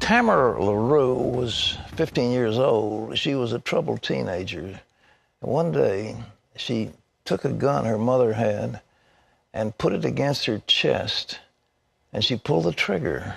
Tamara Laroux was 15 years old. She was a troubled teenager. One day, she took a gun her mother had and put it against her chest, and she pulled the trigger.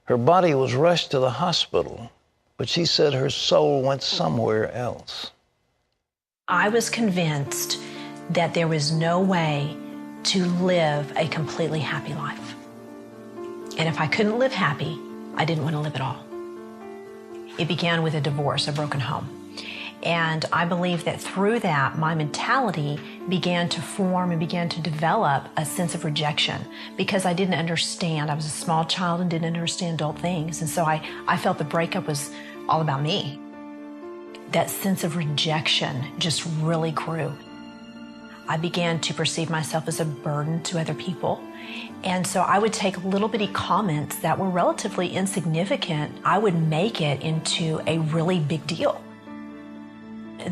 Her body was rushed to the hospital, but she said her soul went somewhere else. I was convinced that there was no way to live a completely happy life. And if I couldn't live happy, I didn't want to live at all. It began with a divorce, a broken home. And I believe that through that, my mentality began to form and began to develop a sense of rejection because I didn't understand. I was a small child and didn't understand adult things. And so I felt the breakup was all about me. That sense of rejection just really grew. I began to perceive myself as a burden to other people. And so I would take little bitty comments that were relatively insignificant. I would make it into a really big deal.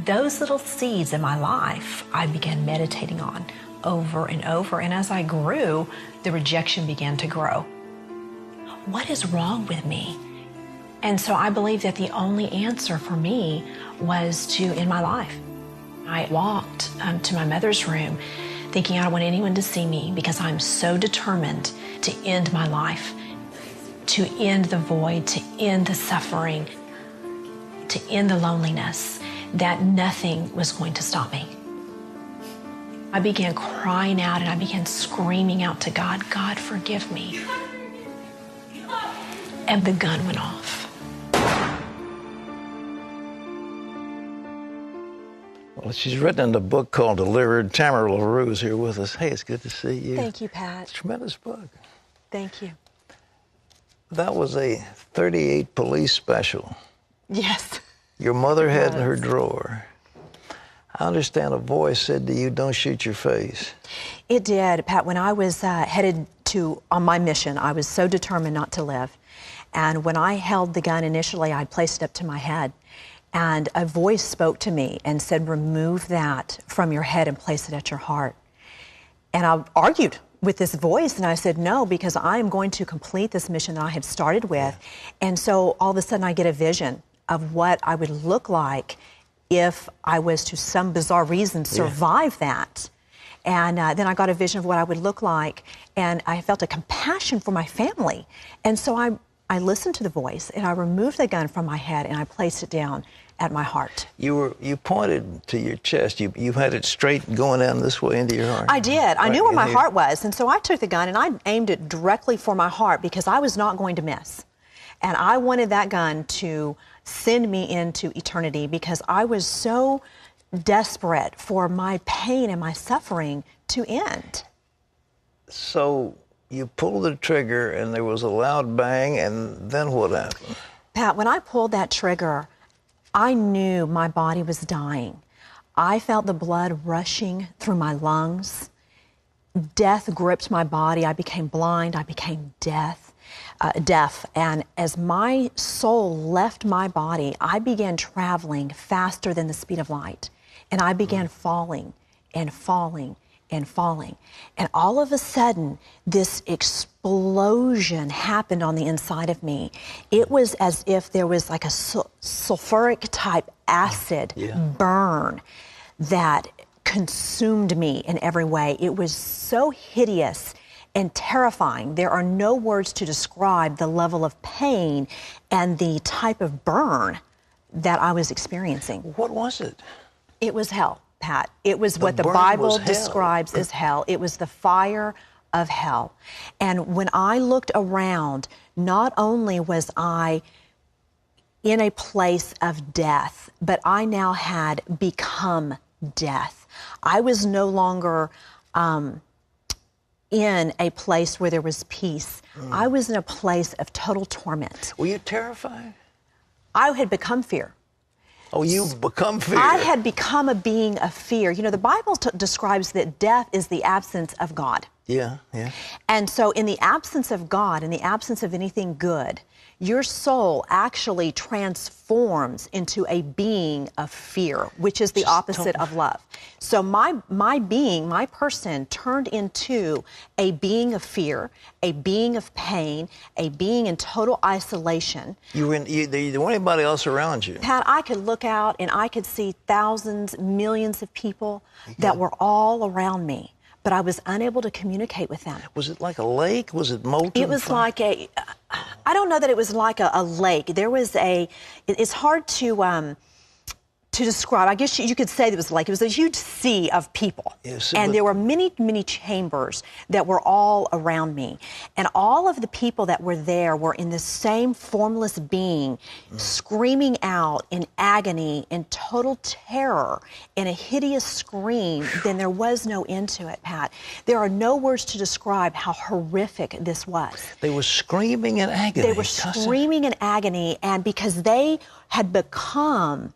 Those little seeds in my life, I began meditating on over and over. And as I grew, the rejection began to grow. What is wrong with me? And so I believe that the only answer for me was to end my life. I walked to my mother's room thinking I don't want anyone to see me because I'm so determined to end my life, to end the void, to end the suffering, to end the loneliness, that nothing was going to stop me. I began crying out and I began screaming out to God, God, forgive me. And the gun went off. Well, she's written a book called Delivered. Tamara Laroux is here with us. Hey, it's good to see you. Thank you, Pat. It's a tremendous book. Thank you. That was a 38 police special. Yes. Your mother had in her drawer. I understand a voice said to you, don't shoot your face. It did, Pat. When I was headed on my mission, I was so determined not to live. And when I held the gun initially, I placed it up to my head. And a voice spoke to me and said, remove that from your head and place it at your heart. And I argued with this voice, and I said, no, because I am going to complete this mission that I have started with. And so all of a sudden I get a vision of what I would look like if I was, to some bizarre reason, survive that. And then I got a vision of what I would look like, and I felt a compassion for my family. And so I listened to the voice, and I removed the gun from my head, and I placed it down at my heart. You pointed to your chest. You had it straight going down this way into your heart. I did. I knew where my heart was, and so I took the gun, and I aimed it directly for my heart because I was not going to miss. And I wanted that gun to send me into eternity because I was so desperate for my pain and my suffering to end. So you pulled the trigger and there was a loud bang, and then what happened? Pat, when I pulled that trigger, I knew my body was dying. I felt the blood rushing through my lungs. Death gripped my body. I became blind. I became deaf. And as my soul left my body, I began traveling faster than the speed of light. And I began falling and falling and falling. And all of a sudden, this explosion happened on the inside of me. It was as if there was like a sulfuric type acid burn that consumed me in every way. It was so hideous and terrifying. There are no words to describe the level of pain and the type of burn that I was experiencing. What was it? It was hell, Pat. It was what the Bible describes as hell. It was the fire of hell. And when I looked around, not only was I in a place of death, but I now had become death. I was no longer in a place where there was peace. I was in a place of total torment. Were you terrified? I had become fear. Oh, you've become fear. I had become a being of fear. You know, the Bible describes that death is the absence of God. Yeah, yeah. And so in the absence of God, in the absence of anything good, your soul actually transforms into a being of fear, which is the opposite of love. So my being, my person turned into a being of fear, a being of pain, a being in total isolation. There wasn't anybody else around you. Pat, I could look out and I could see thousands, millions of people that were all around me, but I was unable to communicate with them. Was it like a lake? Was it molten? It was like I don't know that it was like a lake. There was it's hard to describe. I guess you could say it was a lake. It was a huge sea of people. Yes, and there were many, many chambers that were all around me. And all of the people that were there were in the same formless being, screaming out in agony, in total terror, in a hideous scream. Then there was no end to it, Pat. There are no words to describe how horrific this was. They were screaming in agony. They were screaming in agony, and because they had become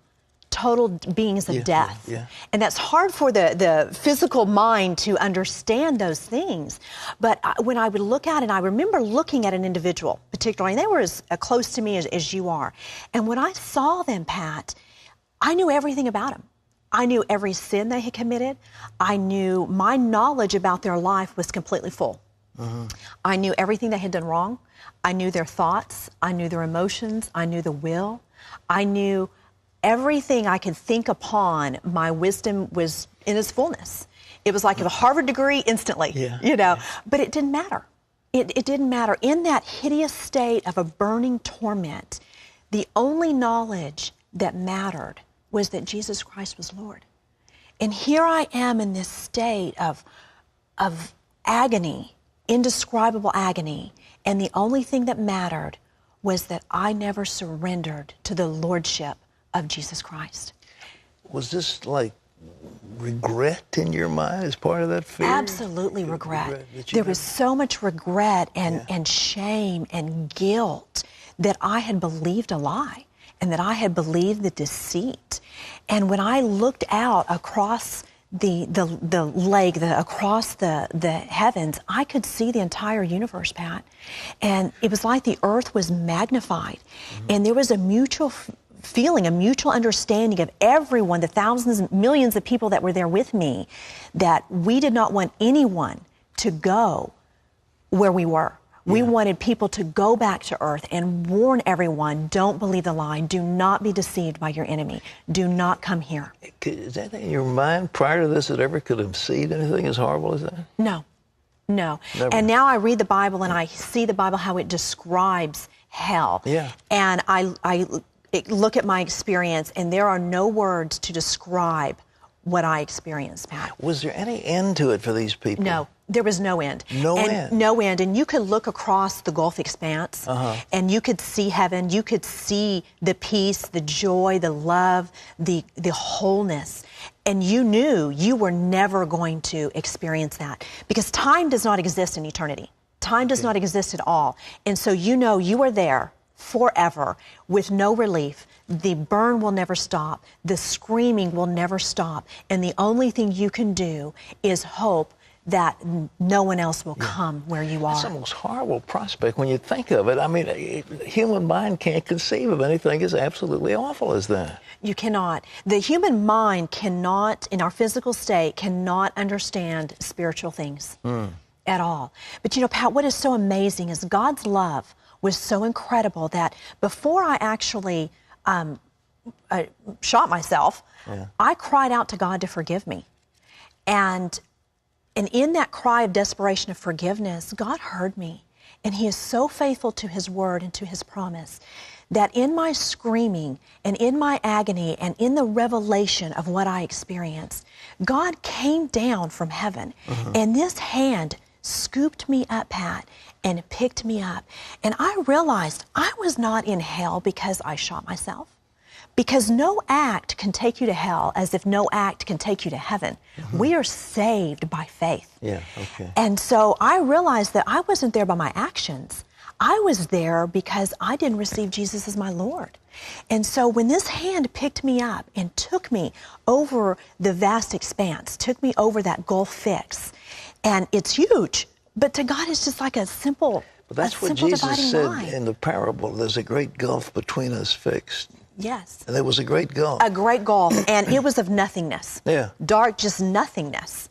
total beings of death. Yeah. And that's hard for the physical mind to understand those things. But when I would look at it, I remember looking at an individual, particularly, and they were as close to me as you are. And when I saw them, Pat, I knew everything about them. I knew every sin they had committed. I knew my knowledge about their life was completely full. I knew everything they had done wrong. I knew their thoughts. I knew their emotions. I knew the will. I knew everything I could think upon. My wisdom was in its fullness. It was like a Harvard degree instantly, but it didn't matter. It didn't matter. In that hideous state of a burning torment, the only knowledge that mattered was that Jesus Christ was Lord. And here I am in this state of agony, indescribable agony, and the only thing that mattered was that I never surrendered to the lordship of Jesus Christ. Was this like regret in your mind as part of that fear? Absolutely regret. There was so much regret and shame and guilt that I had believed a lie and that I had believed the deceit. And when I looked out across the lake, across the heavens, I could see the entire universe, Pat. And it was like the earth was magnified. And there was a mutual feeling, a mutual understanding of everyone, the thousands and millions of people that were there with me, that we did not want anyone to go where we were. We wanted people to go back to earth and warn everyone, don't believe the lie, do not be deceived by your enemy, do not come here. Is that in your mind prior to this that ever could have seen anything as horrible as that? No. Never. And now I read the Bible and I see the Bible, how it describes hell. Yeah. And I look at my experience, and there are no words to describe what I experienced, Pat. Was there any end to it for these people? No, there was no end. No end. And you could look across the Gulf expanse, and you could see heaven. You could see the peace, the joy, the love, the wholeness. And you knew you were never going to experience that, because time does not exist in eternity. Time does not exist at all. And so you know you are there forever with no relief. The burn will never stop. The screaming will never stop. And the only thing you can do is hope that no one else will come where you are. It's the most horrible prospect when you think of it. I mean, human mind can't conceive of anything as absolutely awful as that. You cannot. The human mind cannot, in our physical state, cannot understand spiritual things at all. But you know, Pat, what is so amazing is God's love was so incredible that before I actually shot myself, I cried out to God to forgive me. And in that cry of desperation of forgiveness, God heard me. And He is so faithful to His word and to His promise that in my screaming and in my agony and in the revelation of what I experienced, God came down from heaven, and this hand scooped me up, Pat, and picked me up. And I realized I was not in hell because I shot myself. Because no act can take you to hell as if no act can take you to heaven. We are saved by faith. And so I realized that I wasn't there by my actions. I was there because I didn't receive Jesus as my Lord. And so when this hand picked me up and took me over the vast expanse, took me over that Gulf fix, and it's huge. But to God, it's just like a simple, But that's a what simple Jesus dividing said line. in the parable. There's a great gulf between us fixed. Yes. And there was a great gulf. A great gulf, and it was of nothingness. Yeah. Dark, just nothingness.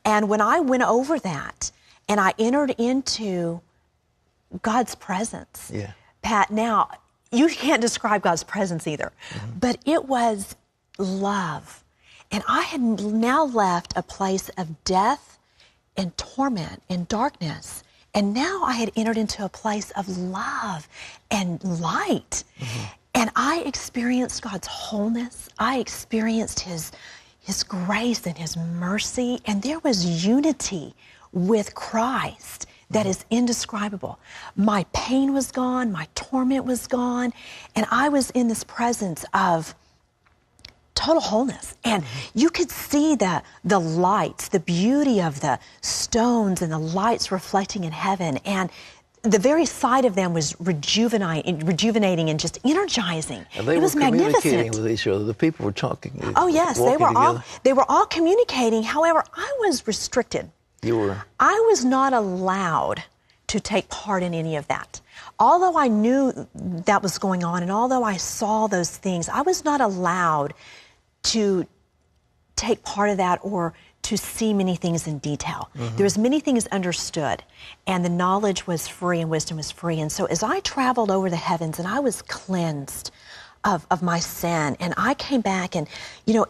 And when I went over that, and I entered into God's presence, Yeah. Pat, now, you can't describe God's presence either, but it was love. And I had now left a place of death and torment and darkness. And now I had entered into a place of love and light. And I experienced God's wholeness. I experienced His grace and His mercy. And there was unity with Christ that is indescribable. My pain was gone. My torment was gone. And I was in this presence of total wholeness. And you could see the lights, the beauty of the stones and the lights reflecting in heaven. And the very sight of them was rejuvenating and just energizing. And they it was were communicating magnificent. with each other. The people were talking. Oh yes, walking they were all communicating. However, I was restricted. You were. I was not allowed to take part in any of that. Although I knew that was going on and although I saw those things, I was not allowed to take part of that or to see many things in detail. There was many things understood, and the knowledge was free and wisdom was free. And so as I traveled over the heavens and I was cleansed of my sin, and I came back, and you know,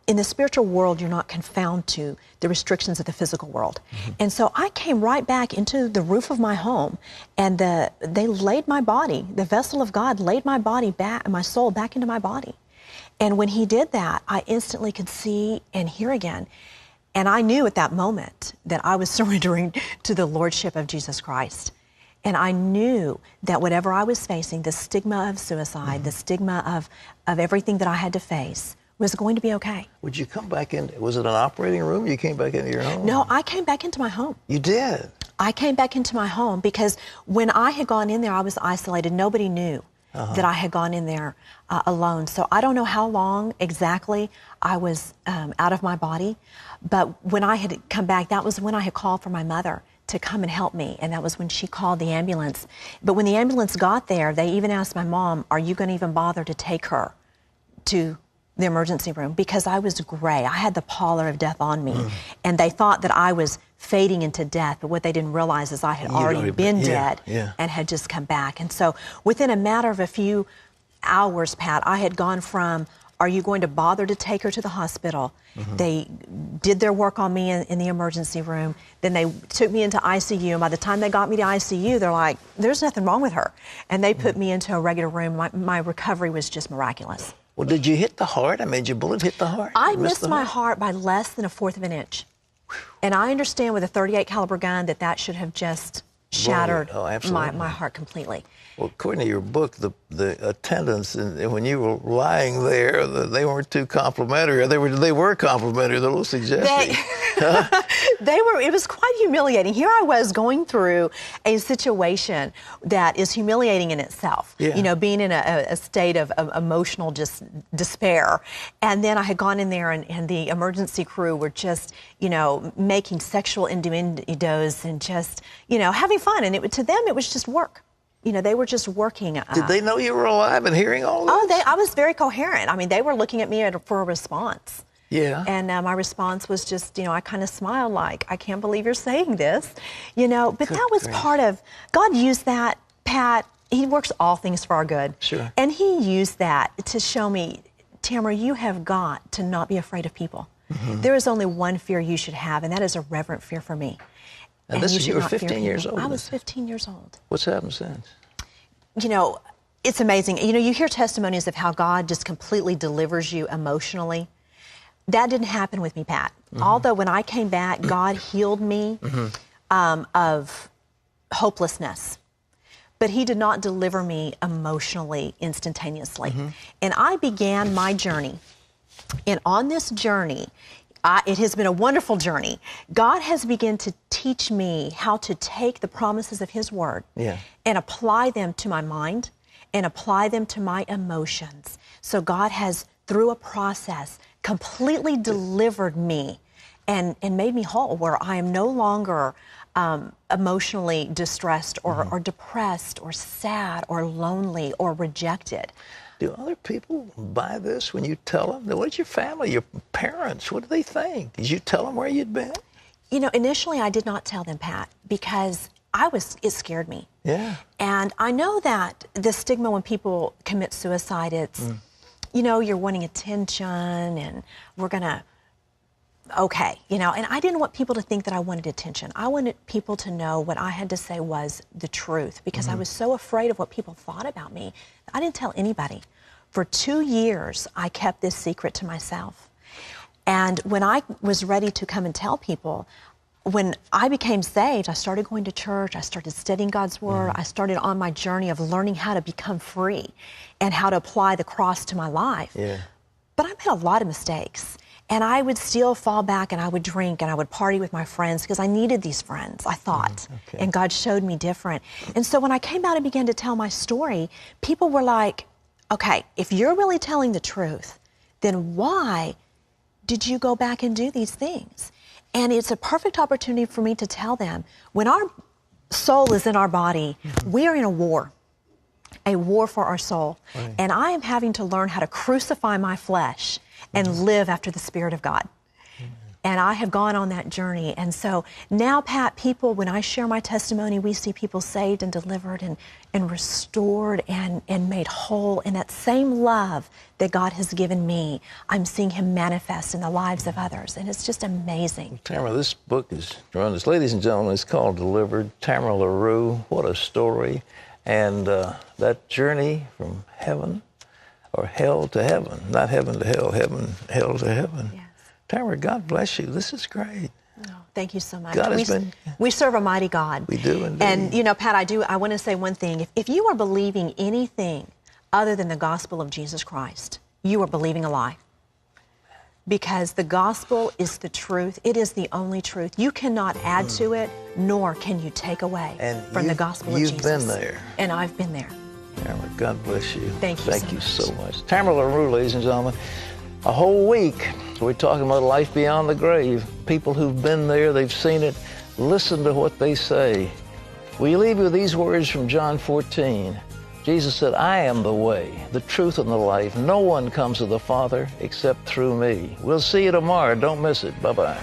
in the spiritual world, you're not confined to the restrictions of the physical world. And so I came right back into the roof of my home, and they laid my body, the vessel of God laid my body back, my soul back into my body. And when He did that, I instantly could see and hear again. And I knew at that moment that I was surrendering to the Lordship of Jesus Christ. And I knew that whatever I was facing, the stigma of suicide, the stigma of everything that I had to face, was going to be okay. Would you come back in? Was it an operating room? You came back into your home? No, I came back into my home. You did? I came back into my home because when I had gone in there, I was isolated. Nobody knew that I had gone in there alone. So I don't know how long exactly I was out of my body, but when I had come back, that was when I had called for my mother to come and help me, and that was when she called the ambulance. But when the ambulance got there, they even asked my mom, "Are you going to even bother to take her to the emergency room?" Because I was gray. I had the pallor of death on me, and they thought that I was fading into death, but what they didn't realize is I had already been dead and had just come back. And so within a matter of a few hours, Pat, I had gone from, "Are you going to bother to take her to the hospital?" They did their work on me in the emergency room. Then they took me into ICU. And by the time they got me to ICU, they're like, "There's nothing wrong with her." And they put me into a regular room. My recovery was just miraculous. Well, did you hit the heart? I mean, did your bullet hit the heart? I missed my heart by less than 1/4 of an inch. And I understand with a .38 caliber gun that should have just shattered my heart completely. Well, according to your book, the attendants, and when you were lying there, they weren't too complimentary. They were complimentary. They're a little suggestive. It was quite humiliating. Here I was going through a situation that is humiliating in itself. Yeah. You know, being in a state of emotional just despair. And then I had gone in there and the emergency crew were just, you know, making sexual innuendos and just, you know, having fun. And to them, it was just work. You know, they were just working. Did they know you were alive and hearing all this? Oh, I was very coherent. I mean, they were looking at me for a response. Yeah. And my response was just, you know, I kind of smiled like, "I can't believe you're saying this," you know. But that was part of, God used that, Pat. He works all things for our good. Sure. And He used that to show me, "Tamara, you have got to not be afraid of people. There is only one fear you should have, and that is a reverent fear for me." And you were 15 years old. I was 15 years old. What's happened since? You know, it's amazing. You know, you hear testimonies of how God just completely delivers you emotionally. That didn't happen with me, Pat. Although when I came back, God healed me of hopelessness. But He did not deliver me emotionally instantaneously. And I began my journey. And on this journey, it has been a wonderful journey. God has begun to teach me how to take the promises of His Word and apply them to my mind and apply them to my emotions. So God has, through a process, completely delivered me and made me whole, where I am no longer emotionally distressed or depressed or sad or lonely or rejected. Do other people buy this when you tell them? What's your family, your parents, what do they think? Did you tell them where you'd been? You know, initially I did not tell them, Pat, because it scared me. Yeah. And I know that the stigma when people commit suicide, it's, you know, you're wanting attention and we're going to, okay, you know, and I didn't want people to think that I wanted attention. I wanted people to know what I had to say was the truth, because I was so afraid of what people thought about me. I didn't tell anybody. For 2 years, I kept this secret to myself. And when I was ready to come and tell people, when I became saved, I started going to church, I started studying God's Word, I started on my journey of learning how to become free and how to apply the cross to my life. Yeah. But I made a lot of mistakes. And I would still fall back and I would drink and I would party with my friends because I needed these friends, I thought. Okay. And God showed me different. And so when I came out and began to tell my story, people were like, okay, if you're really telling the truth, then why did you go back and do these things? And it's a perfect opportunity for me to tell them, when our soul is in our body, we are in a war for our soul. Right. And I am having to learn how to crucify my flesh and live after the Spirit of God. And I have gone on that journey. And so now, Pat, people, when I share my testimony, we see people saved and delivered and restored and made whole. And that same love that God has given me, I'm seeing Him manifest in the lives of others. And it's just amazing. Tamara, this book is tremendous. Ladies and gentlemen, it's called Delivered. Tamara Laroux, what a story. And that journey from heaven, or hell to heaven, not heaven to hell, hell to heaven. Yes. Tamara, God bless you. This is great. Oh, thank you so much. God has been... We serve a mighty God. We do indeed. And, you know, Pat, I want to say one thing. If you are believing anything other than the gospel of Jesus Christ, you are believing a lie. Because the gospel is the truth. It is the only truth. You cannot add to it, nor can you take away from the gospel of Jesus. You've been there. And I've been there. Tamara, God bless you. Thank you so much. Tamara Laroux, ladies and gentlemen. A whole week, we're talking about life beyond the grave. People who've been there, they've seen it. Listen to what they say. We leave you with these words from John 14. Jesus said, I am the way, the truth, and the life. No one comes to the Father except through me. We'll see you tomorrow. Don't miss it. Bye-bye.